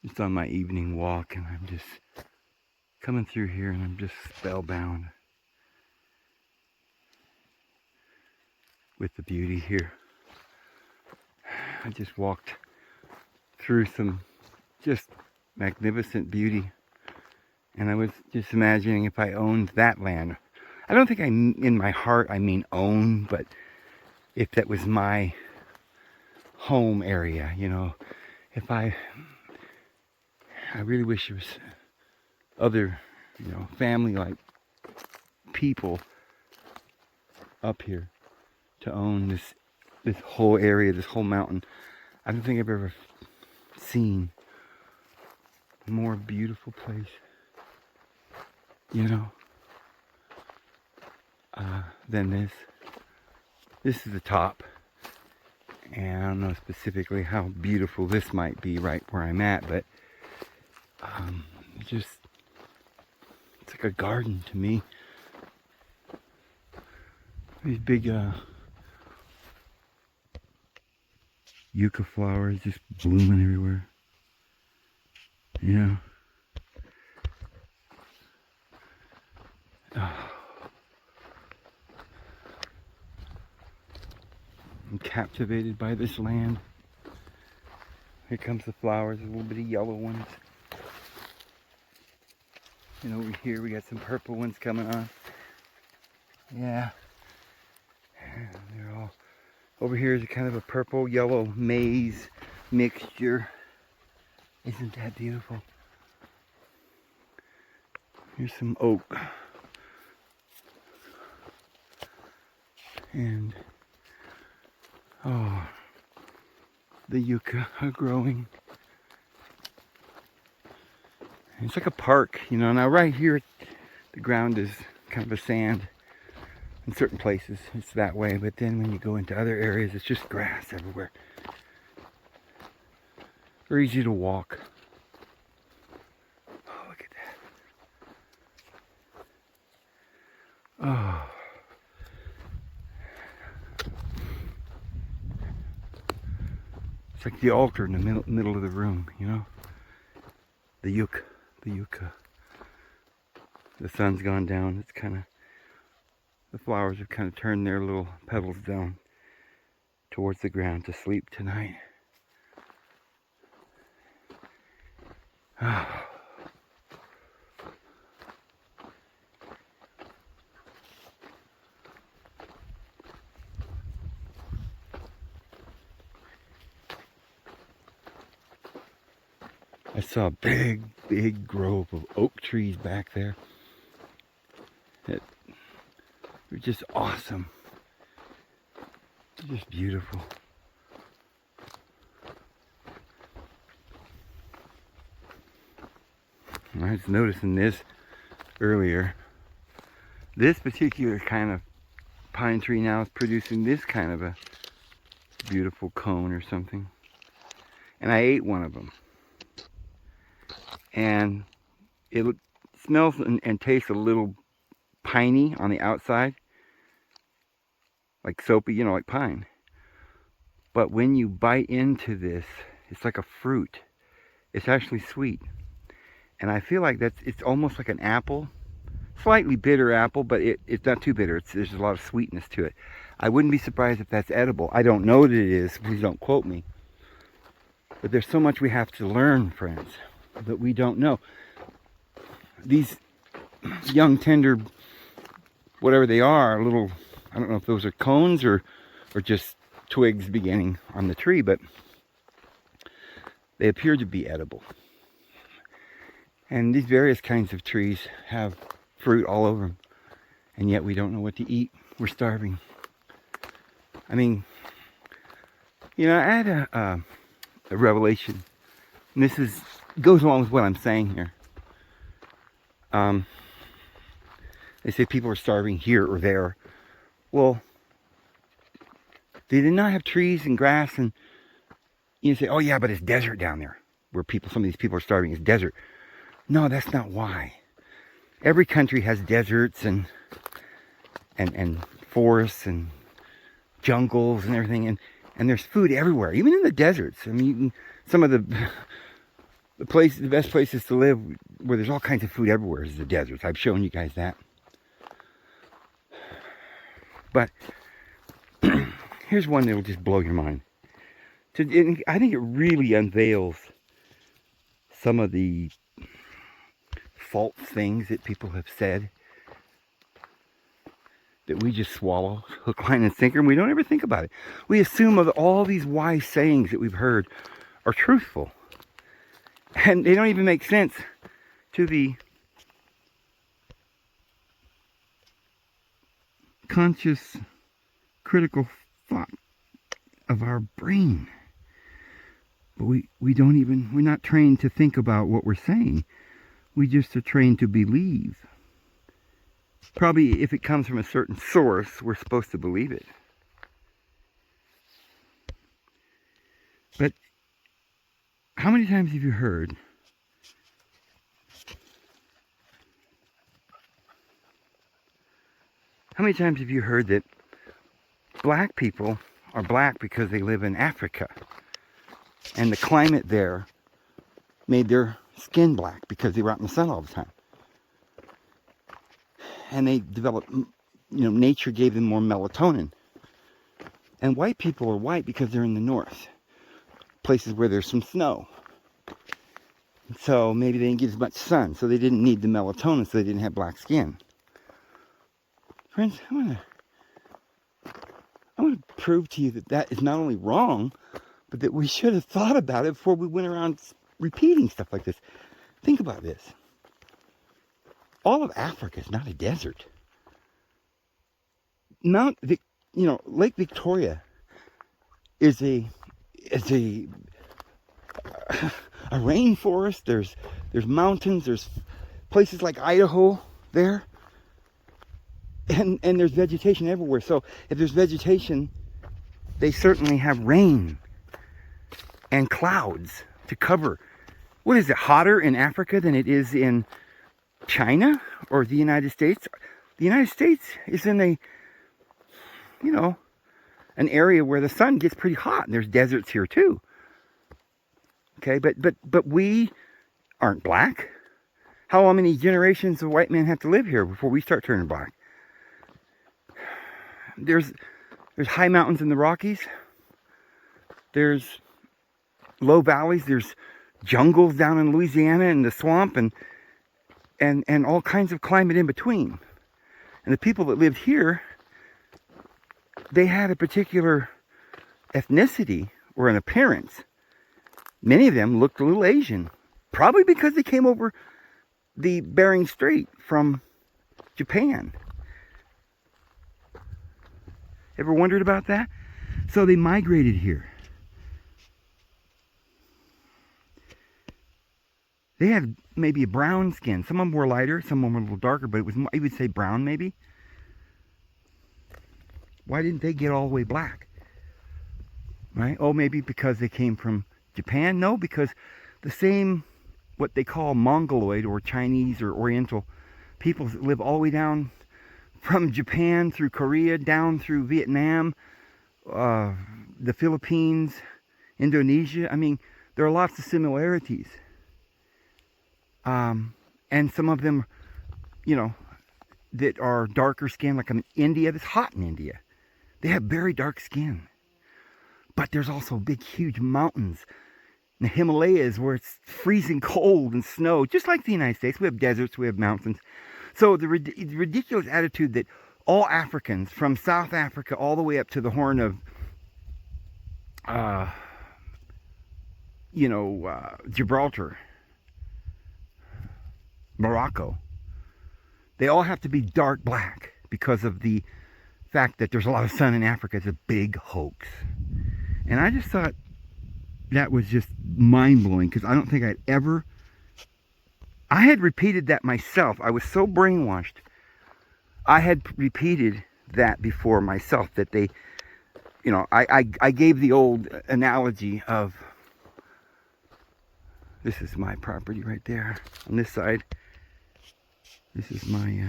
Just on my evening walk, and I'm just coming through here, and I'm just spellbound with the beauty here. I just walked through some just magnificent beauty, and I was just imagining if I owned that land. I don't think in my heart I mean own, but if that was my home area, you know, if I really wish there was other, you know, family-like people up here to own this whole area, this whole mountain. I don't think I've ever seen a more beautiful place, you know, than this. This is the top, and I don't know specifically how beautiful this might be right where I'm at, but it's like a garden to me. These big yucca flowers just blooming everywhere. Yeah. I'm captivated by this land. Here comes the flowers, a little bitty yellow ones. And over here we got some purple ones coming on. Yeah. They're all over here is a kind of a purple yellow maize mixture. Isn't that beautiful? Here's some oak. And oh, the yucca are growing. It's like a park, you know. Now right here the ground is kind of a sand. In certain places it's that way, but then when you go into other areas it's just grass everywhere. Very easy to walk. Oh, look at that. Oh. It's like the altar in the middle of the room, you know? The yucca. The sun's gone down. It's kind of, the flowers have kind of turned their little petals down towards the ground to sleep tonight. I saw a big grove of oak trees back there that were just awesome. Just beautiful. I was noticing this earlier. This particular kind of pine tree now is producing this kind of a beautiful cone or something. And I ate one of them. And it smells and tastes a little piney on the outside. Like soapy, you know, like pine. But when you bite into this, it's like a fruit. It's actually sweet. And I feel like it's almost like an apple. Slightly bitter apple, but it's not too bitter. There's a lot of sweetness to it. I wouldn't be surprised if that's edible. I don't know that it is. Please don't quote me. But there's so much we have to learn, friends, that we don't know. These young, tender, whatever they are, little, I don't know if those are cones or just twigs beginning on the tree, but they appear to be edible. And these various kinds of trees have fruit all over them, and yet we don't know what to eat. We're starving. I mean, you know, I had a revelation, and this goes along with what I'm saying here. They say people are starving here or there. Well, they did not have trees and grass, and you say, oh yeah, but it's desert down there where some of these people are starving. It's desert. No, that's not why. Every country has deserts and forests and jungles and everything, and there's food everywhere, even in the deserts. I mean, you can, some of the best places to live where there's all kinds of food everywhere is the deserts. I've shown you guys that. But here's one that will just blow your mind. I think it really unveils some of the false things that people have said that we just swallow hook, line, and sinker, and we don't ever think about it. We assume of all these wise sayings that we've heard are truthful, and they don't even make sense to the conscious, critical thought of our brain. But we're not trained to think about what we're saying. We just are trained to believe. Probably if it comes from a certain source, we're supposed to believe it. But how many times have you heard that black people are black because they live in Africa, and the climate there made their skin black because they were out in the sun all the time? And they developed, nature gave them more melatonin. And white people are white because they're in the north, places where there's some snow. So maybe they didn't get as much sun, so they didn't need the melatonin, so they didn't have black skin. Friends, I want to prove to you that that is not only wrong, but that we should have thought about it before we went around repeating stuff like this. Think about this. All of Africa is not a desert. Lake Victoria is a rainforest. There's mountains. There's places like Idaho there, and there's vegetation everywhere. So if there's vegetation, they certainly have rain and clouds to cover. What is it, hotter in Africa than it is in China or the United States? The United States is in an area where the sun gets pretty hot, and there's deserts here too. Okay, but we aren't black. How many generations of white men have to live here before we start turning black? There's high mountains in the Rockies. There's low valleys. There's jungles down in Louisiana and the swamp, and all kinds of climate in between. And the people that lived here, they had a particular ethnicity or an appearance. Many of them looked a little Asian, probably because they came over the Bering Strait from Japan. Ever wondered about that? So they migrated here. They had maybe a brown skin. Some of them were lighter, some of them were a little darker, but it was, I would say, brown maybe. Why didn't they get all the way black? Right? Oh, maybe because they came from Japan? No, because the same, what they call Mongoloid or Chinese or Oriental peoples that live all the way down from Japan through Korea, down through Vietnam, the Philippines, Indonesia. I mean, there are lots of similarities. And some of them, that are darker skin, like in India. It's hot in India. They have very dark skin. But there's also big, huge mountains. In the Himalayas, where it's freezing cold and snow, just like the United States. We have deserts, we have mountains. So the ridiculous attitude that all Africans, from South Africa all the way up to the Horn of, Gibraltar, Morocco, they all have to be dark black because of the fact that there's a lot of sun in Africa. It's a big hoax. And I just thought that was just mind-blowing, because I don't think I had repeated that myself. I was so brainwashed. I had repeated that before myself, that they, I gave the old analogy of, this is my property right there on this side. This is my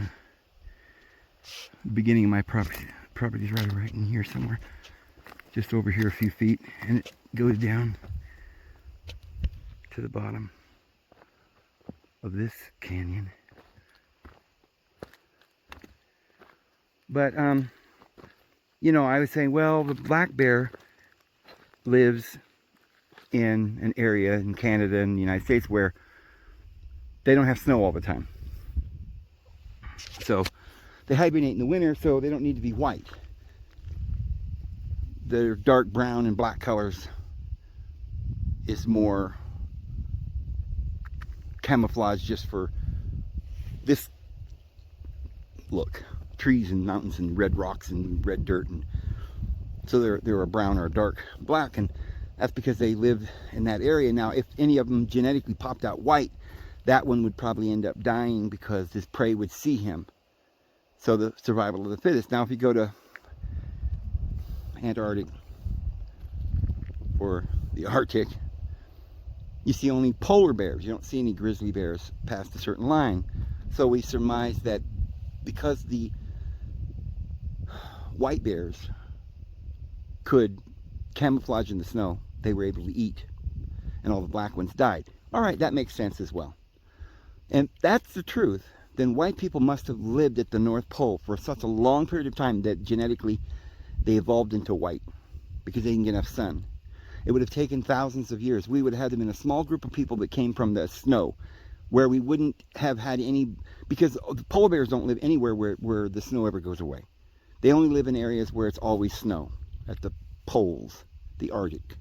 beginning of my property. property's right in here somewhere. Just over here a few feet, and it goes down to the bottom of this canyon. But, you know, I was saying, well, the black bear lives in an area in Canada and the United States where they don't have snow all the time. So they hibernate in the winter, so they don't need to be white. Their dark brown and black colors is more camouflage just for this look. Trees and mountains and red rocks and red dirt, and so they're a brown or a dark black, and that's because they live in that area. Now, if any of them genetically popped out white, that one would probably end up dying because this prey would see him. So the survival of the fittest. Now, if you go to Antarctic or the Arctic, you see only polar bears. You don't see any grizzly bears past a certain line. So we surmise that because the white bears could camouflage in the snow, they were able to eat, and all the black ones died. All right, that makes sense as well. And that's the truth. Then white people must have lived at the North Pole for such a long period of time that genetically they evolved into white because they didn't get enough sun. It would have taken thousands of years. We would have had them in a small group of people that came from the snow, where we wouldn't have had any, because the polar bears don't live anywhere where the snow ever goes away. They only live in areas where it's always snow, at the poles, the Arctic.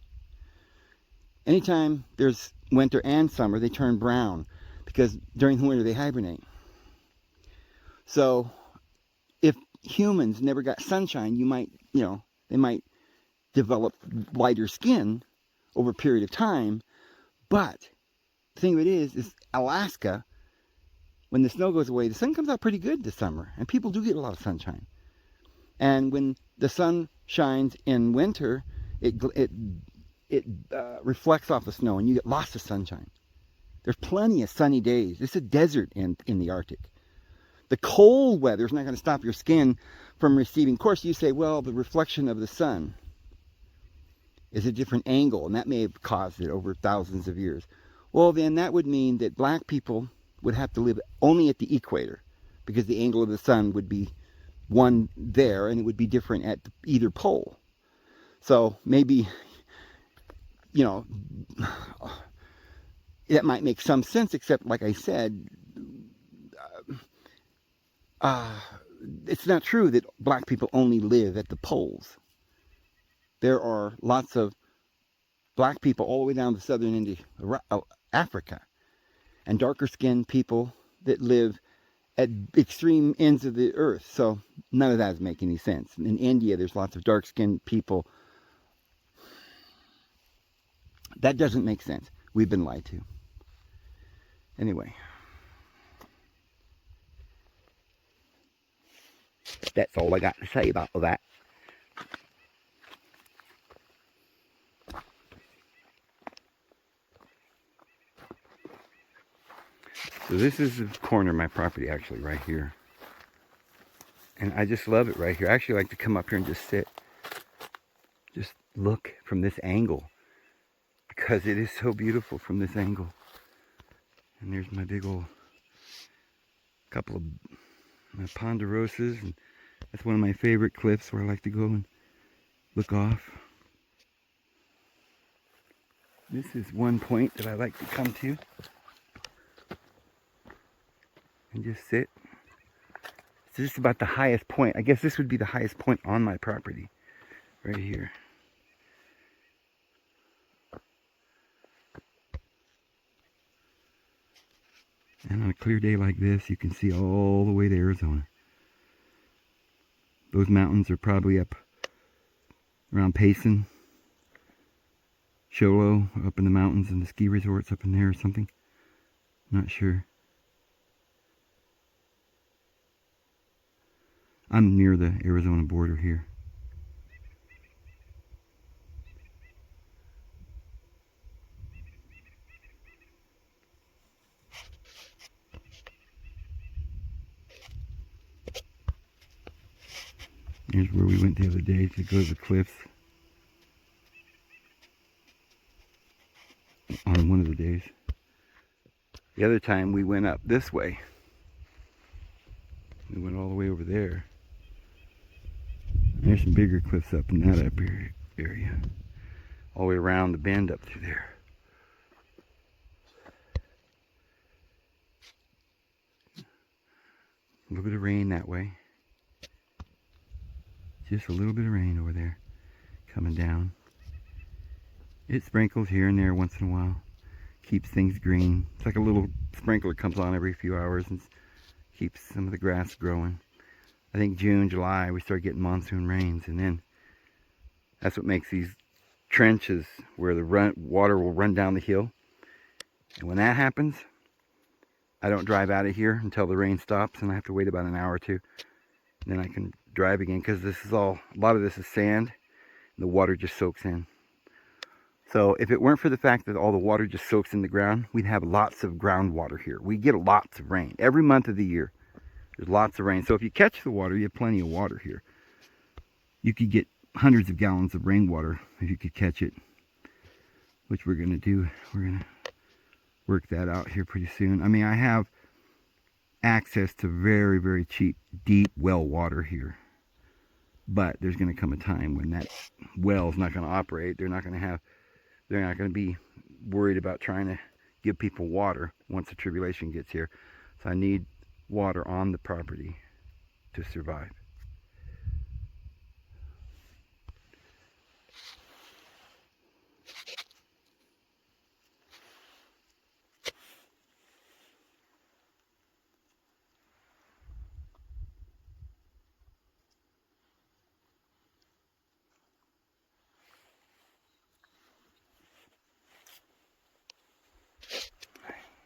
Anytime there's winter and summer, they turn brown because during the winter they hibernate. So if humans never got sunshine, you might, you know, they might develop lighter skin over a period of time. But the thing of it is Alaska, when the snow goes away, the sun comes out pretty good this summer, and people do get a lot of sunshine. And when the sun shines in winter, it reflects off the snow, and you get lots of sunshine. There's plenty of sunny days. It's a desert in the Arctic. The cold weather is not going to stop your skin from receiving. Of course, you say, well, the reflection of the sun is a different angle, and that may have caused it over thousands of years. Well, then that would mean that black people would have to live only at the equator, because the angle of the sun would be one there, and it would be different at either pole. So maybe, you know, that might make some sense, except, like I said, it's not true that black people only live at the poles. There are lots of black people all the way down to southern India, Africa, and darker skinned people that live at extreme ends of the earth. So none of that is making any sense. In India, there's lots of dark skinned people. That doesn't make sense. We've been lied to. Anyway, that's all I got to say about that. So this is the corner of my property, actually, right here. And I just love it right here. I actually like to come up here and just sit. Just look from this angle, because it is so beautiful from this angle. And there's my big old couple of my ponderosas, and that's one of my favorite cliffs where I like to go and look off. This is one point that I like to come to and just sit. It's just about the highest point. I guess this would be the highest point on my property, right here. And on a clear day like this, you can see all the way to Arizona. Those mountains are probably up around Payson, Show Low, up in the mountains, and the ski resorts up in there or something. Not sure. I'm near the Arizona border here. Here's where we went the other day to go to the cliffs. On one of the days. The other time we went up this way. We went all the way over there. There's some bigger cliffs up in that up area. All the way around the bend up through there. A little bit of rain that way. Just a little bit of rain over there coming down. It sprinkles here and there once in a while. Keeps things green. It's like a little sprinkler comes on every few hours and keeps some of the grass growing. I think June, July, we start getting monsoon rains, and then that's what makes these trenches where the water will run down the hill. And when that happens, I don't drive out of here until the rain stops, and I have to wait about an hour or two. And then I can drive again, because this is a lot of this is sand, and the water just soaks in. So if it weren't for the fact that all the water just soaks in the ground, we'd have lots of groundwater here. We get lots of rain. Every month of the year, there's lots of rain. So if you catch the water, you have plenty of water here. You could get hundreds of gallons of rainwater if you could catch it, which we're going to do. We're going to work that out here pretty soon. I mean, I have access to very, very cheap, deep well water here. But there's going to come a time when that well's not going to operate. They're not going to be worried about trying to give people water once the tribulation gets here. So I need water on the property to survive.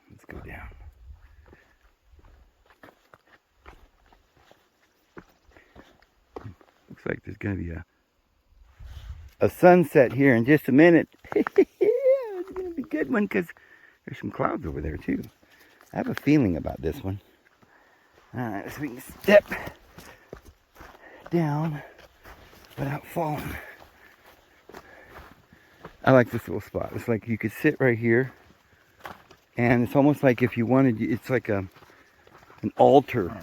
Let's go down. Looks like there's going to be a sunset here in just a minute. It's going to be a good one because there's some clouds over there too. I have a feeling about this one. Alright, so we can step down without falling. I like this little spot. It's like you could sit right here, and it's almost like if you wanted, it's like an altar.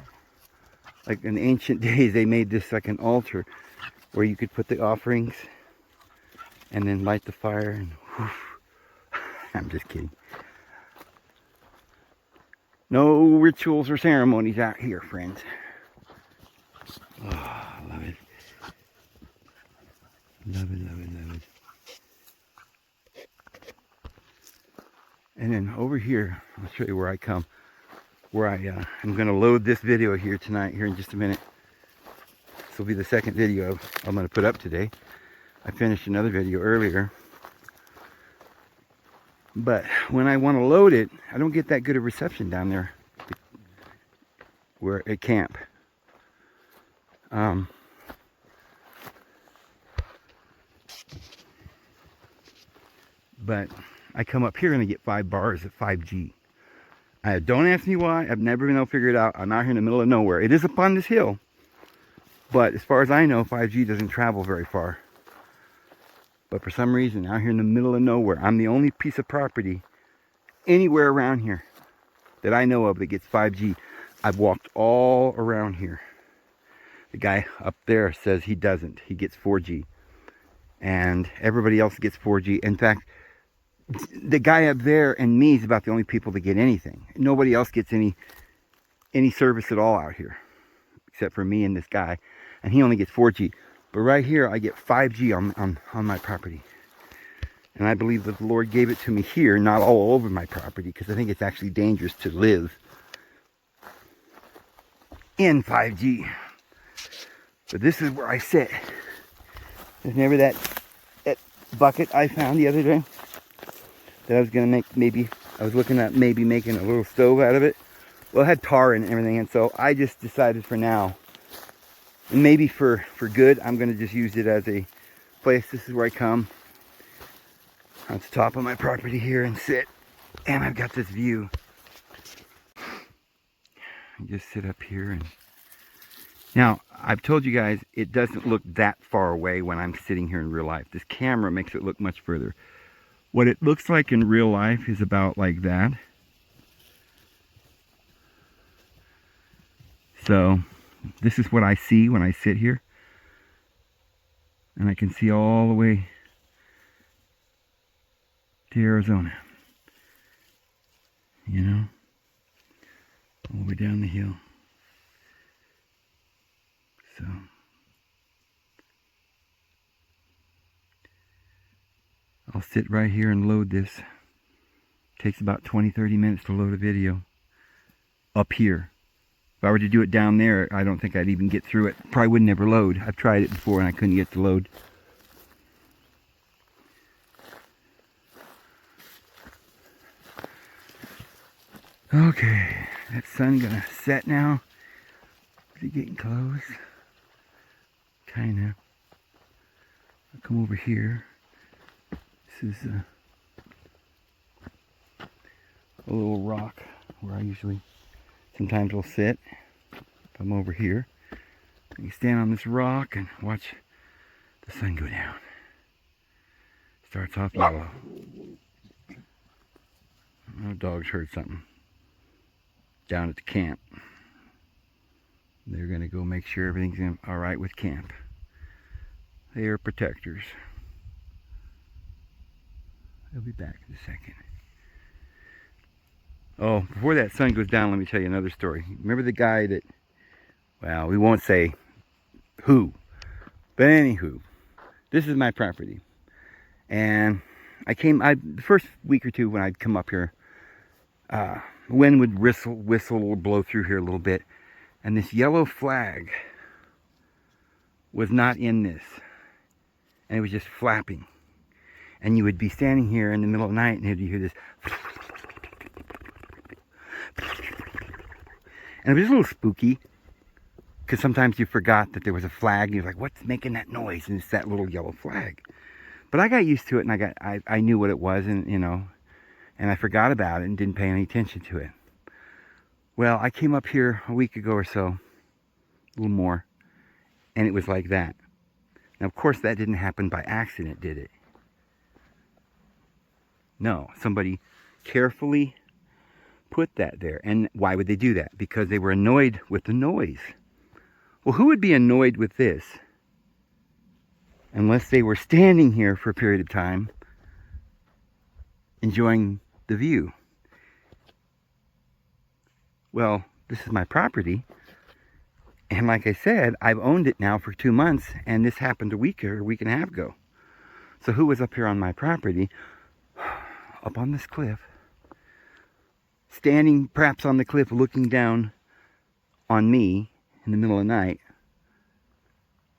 Like in ancient days, they made this like an altar where you could put the offerings and then light the fire. And whew, I'm just kidding. No rituals or ceremonies out here, friends. Oh, I love it. Love it, love it, love it. And then over here, I'll show you where I come. Where I'm going to load this video here tonight, here in just a minute. This will be the second video I'm going to put up today. I finished another video earlier. But when I want to load it, I don't get that good of reception down there where at camp. But I come up here and I get 5 bars at 5G. Don't ask me why. I've never been able to figure it out. I'm out here in the middle of nowhere. It is up on this hill. But as far as I know, 5G doesn't travel very far. But for some reason, out here in the middle of nowhere, I'm the only piece of property anywhere around here that I know of that gets 5G. I've walked all around here. The guy up there says he doesn't. He gets 4G. And everybody else gets 4G. In fact, the guy up there and me is about the only people that get anything. Nobody else gets any service at all out here, except for me and this guy, and he only gets 4G. But right here, I get 5G on my property, and I believe that the Lord gave it to me here, not all over my property, because I think it's actually dangerous to live in 5G. But this is where I sit. There's never that bucket I found the other day that I was going to make, maybe, I was looking at maybe making a little stove out of it. Well, it had tar and everything, and so I just decided for now, and maybe for good, I'm going to just use it as a place. This is where I come on the top of my property here and sit, and I've got this view. I just sit up here and Now, I've told you guys it doesn't look that far away when I'm sitting here in real life. This camera makes it look much further. What it looks like in real life is about like that. So, this is what I see when I sit here. And I can see all the way to Arizona. You know? All the way down the hill. So, I'll sit right here and load this. Takes about 20-30 minutes to load a video up here. If I were to do it down there, I don't think I'd even get through it. Probably would never load. I've tried it before and I couldn't get to load. Okay, that sun gonna set now. Is it getting close? Kinda. I'll come over here. This is a little rock where I usually sometimes will sit. If I'm over here, I can stand on this rock and watch the sun go down. Starts off yellow. Oh, dogs heard something down at the camp. They're gonna go make sure everything's all right with camp. They are protectors. They'll be back in a second. Oh, before that sun goes down, let me tell you another story. Remember the guy that, well, we won't say who, but anywho, this is my property. And the first week or two when I'd come up here, wind would whistle or blow through here a little bit. And this yellow flag was not in this. And it was just flapping. And you would be standing here in the middle of the night and you'd hear this. And it was a little spooky. Because sometimes you forgot that there was a flag. And you're like, what's making that noise? And it's that little yellow flag. But I got used to it and I knew what it was. And, you know, and I forgot about it and didn't pay any attention to it. Well, I came up here a week ago or so. A little more. And it was like that. Now, of course, that didn't happen by accident, did it? No, somebody carefully put that there. And why would they do that? Because they were annoyed with the noise. Well, who would be annoyed with this? Unless they were standing here for a period of time, enjoying the view. Well, this is my property. And like I said, I've owned it now for 2 months. And this happened a week and a half ago. So who was up here on my property? Up on this cliff, standing perhaps on the cliff looking down on me in the middle of the night.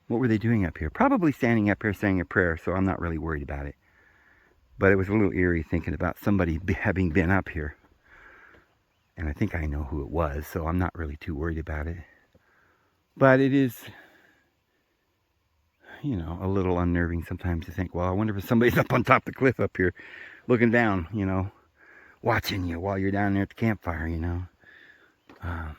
What were they doing up here? Probably standing up here saying a prayer, so I'm not really worried about it. But it was a little eerie thinking about somebody having been up here. And I think I know who it was, so I'm not really too worried about it. But it is, you know, a little unnerving sometimes to think, well, I wonder if somebody's up on top of the cliff up here looking down, you know, watching you while you're down there at the campfire, you know. Oh,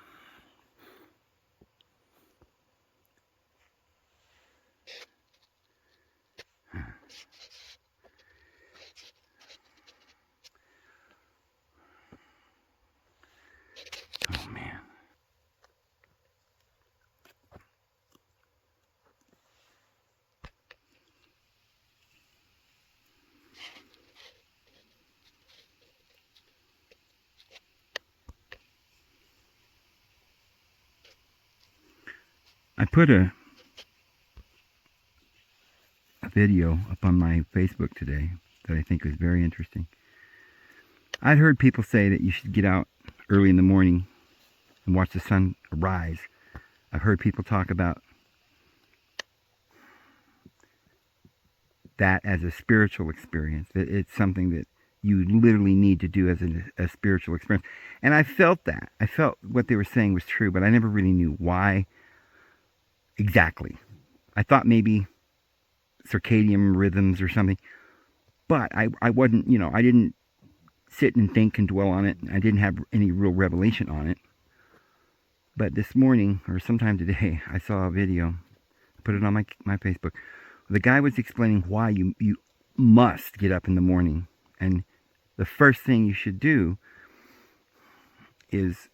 man. I put a video up on my Facebook today that I think was very interesting. I'd heard people say that you should get out early in the morning and watch the sun rise. I've heard people talk about that as a spiritual experience. It's something that you literally need to do as a spiritual experience. And I felt that. I felt what they were saying was true, but I never really knew why exactly. I thought maybe circadian rhythms or something. But I wasn't, you know, I didn't sit and think and dwell on it. I didn't have any real revelation on it. But this morning, or sometime today, I saw a video, put it on my Facebook. The guy was explaining why you must get up in the morning. And the first thing you should do is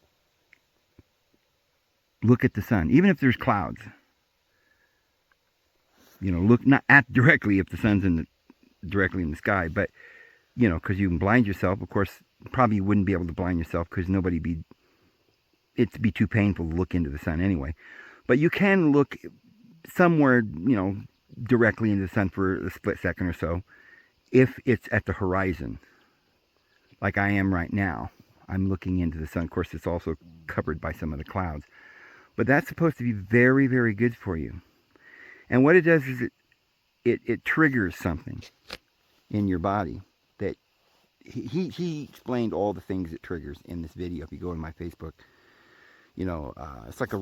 look at the sun, even if there's clouds. Look not at directly if the sun's directly in the sky, but because you can blind yourself. Of course, probably you wouldn't be able to blind yourself because it'd be too painful to look into the sun anyway. But you can look somewhere, directly into the sun for a split second or so, if it's at the horizon, like I am right now. I'm looking into the sun. Of course, it's also covered by some of the clouds. But that's supposed to be very, very good for you. And what it does is it triggers something in your body that he explained all the things it triggers in this video. If you go to my Facebook, it's like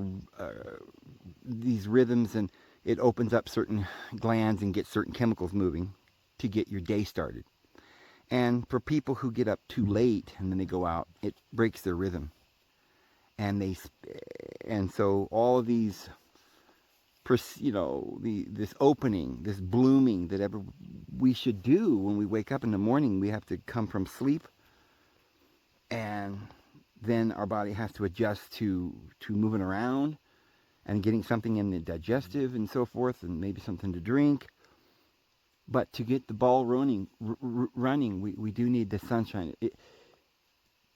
these rhythms, and it opens up certain glands and gets certain chemicals moving to get your day started. And for people who get up too late and then they go out, it breaks their rhythm. And so all of these, this opening, this blooming that we should do when we wake up in the morning, we have to come from sleep, and then our body has to adjust to moving around and getting something in the digestive and so forth, and maybe something to drink. But to get the ball running, we do need the sunshine. It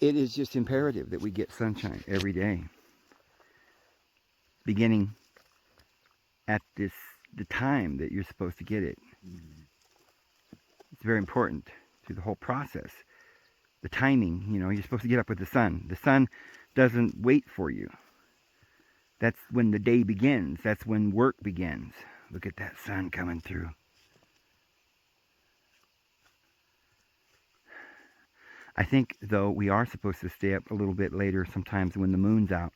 is just imperative that we get sunshine every day, beginning at the time that you're supposed to get it. It's very important to the whole process. The timing, you're supposed to get up with the sun. The sun doesn't wait for you. That's when the day begins. That's when work begins. Look at that sun coming through. I think, though, we are supposed to stay up a little bit later sometimes when the moon's out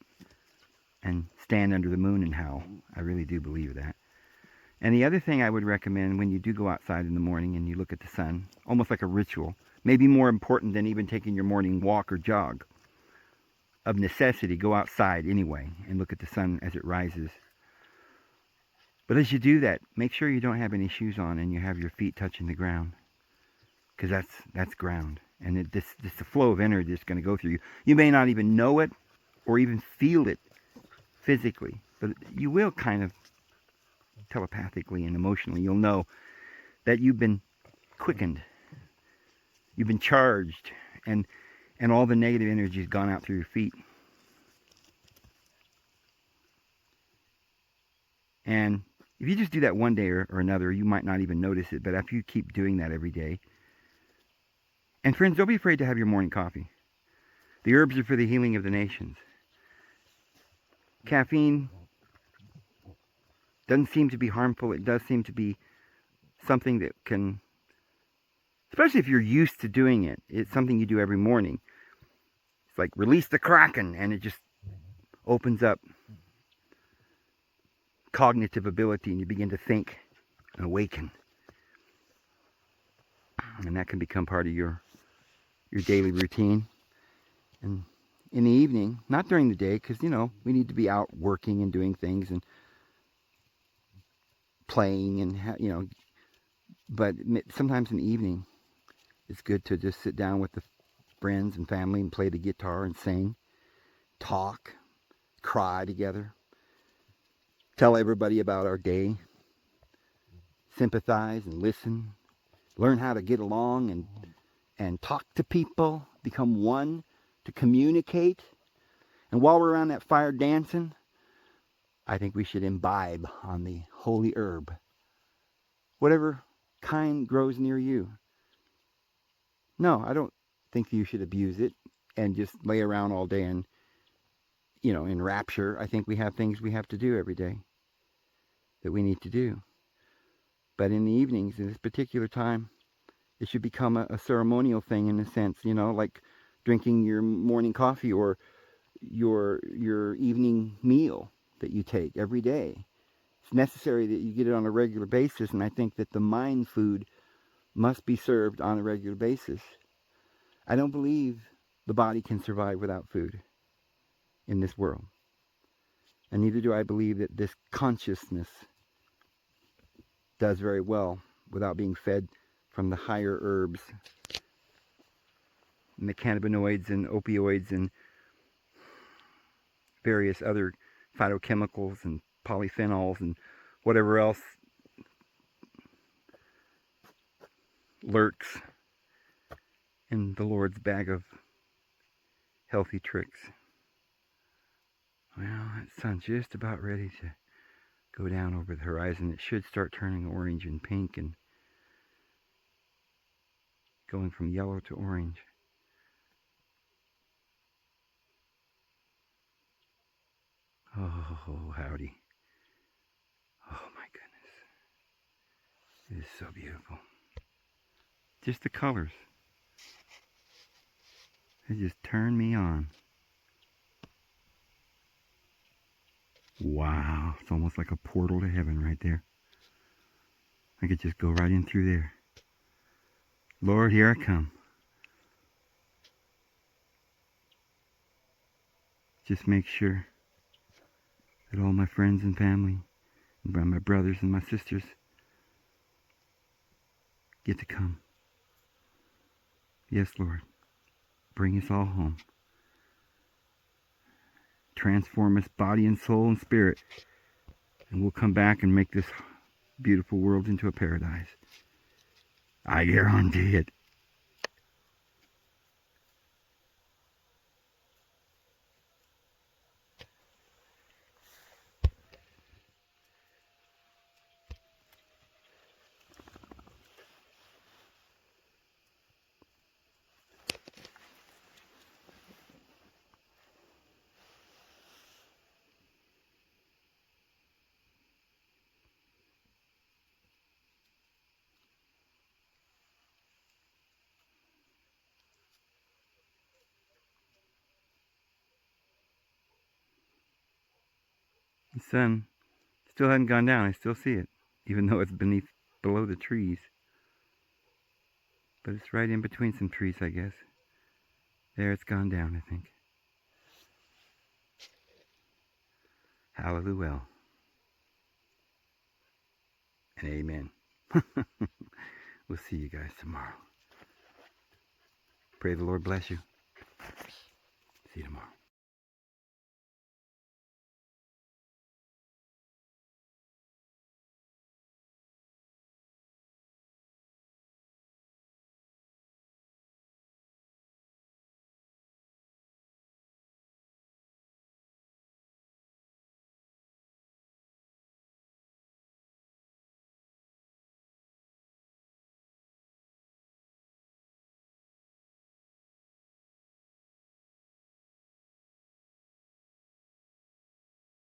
and stand under the moon and howl. I really do believe that. And the other thing I would recommend when you do go outside in the morning and you look at the sun, almost like a ritual, maybe more important than even taking your morning walk or jog. Of necessity, go outside anyway and look at the sun as it rises. But as you do that, make sure you don't have any shoes on and you have your feet touching the ground, because that's ground. And this the flow of energy is going to go through you. You may not even know it or even feel it physically, but you will kind of telepathically and emotionally. You'll know that you've been quickened, you've been charged, and all the negative energy has gone out through your feet. And if you just do that one day or another, you might not even notice it. But if you keep doing that every day, and friends, don't be afraid to have your morning coffee. The herbs are for the healing of the nations. Caffeine doesn't seem to be harmful. It does seem to be something that can, especially if you're used to doing it, it's something you do every morning. It's like release the Kraken, and it just opens up cognitive ability, and you begin to think and awaken. And that can become part of your daily routine. And in the evening, not during the day, because we need to be out working and doing things and playing and but sometimes in the evening it's good to just sit down with the friends and family and play the guitar and sing, talk, cry together, tell everybody about our day, sympathize and listen, learn how to get along and talk to people, become one, to communicate. And while we're around that fire dancing, I think we should imbibe on the holy herb, whatever kind grows near you. No, I don't think you should abuse it and just lay around all day and, in rapture. I think we have things we have to do every day that we need to do. But in the evenings, in this particular time, it should become a ceremonial thing in a sense, like drinking your morning coffee or your evening meal that you take every day. It's necessary that you get it on a regular basis, and I think that the mind food must be served on a regular basis. I don't believe the body can survive without food in this world. And neither do I believe that this consciousness does very well without being fed from the higher herbs and the cannabinoids and opioids and various other phytochemicals and polyphenols and whatever else lurks in the Lord's bag of healthy tricks. Well, that sun's just about ready to go down over the horizon. It should start turning orange and pink and going from yellow to orange. Oh, howdy. Oh my goodness. It is so beautiful. Just the colors. They just turn me on. Wow, it's almost like a portal to heaven right there. I could just go right in through there. Lord, here I come. Just make sure that all my friends and family, and my brothers and my sisters, get to come. Yes, Lord. Bring us all home. Transform us body and soul and spirit. And we'll come back and make this beautiful world into a paradise. I guarantee it. The sun still hasn't gone down. I still see it, even though it's below the trees. But it's right in between some trees, I guess. There, it's gone down, I think. Hallelujah. And amen. We'll see you guys tomorrow. Pray the Lord bless you. See you tomorrow.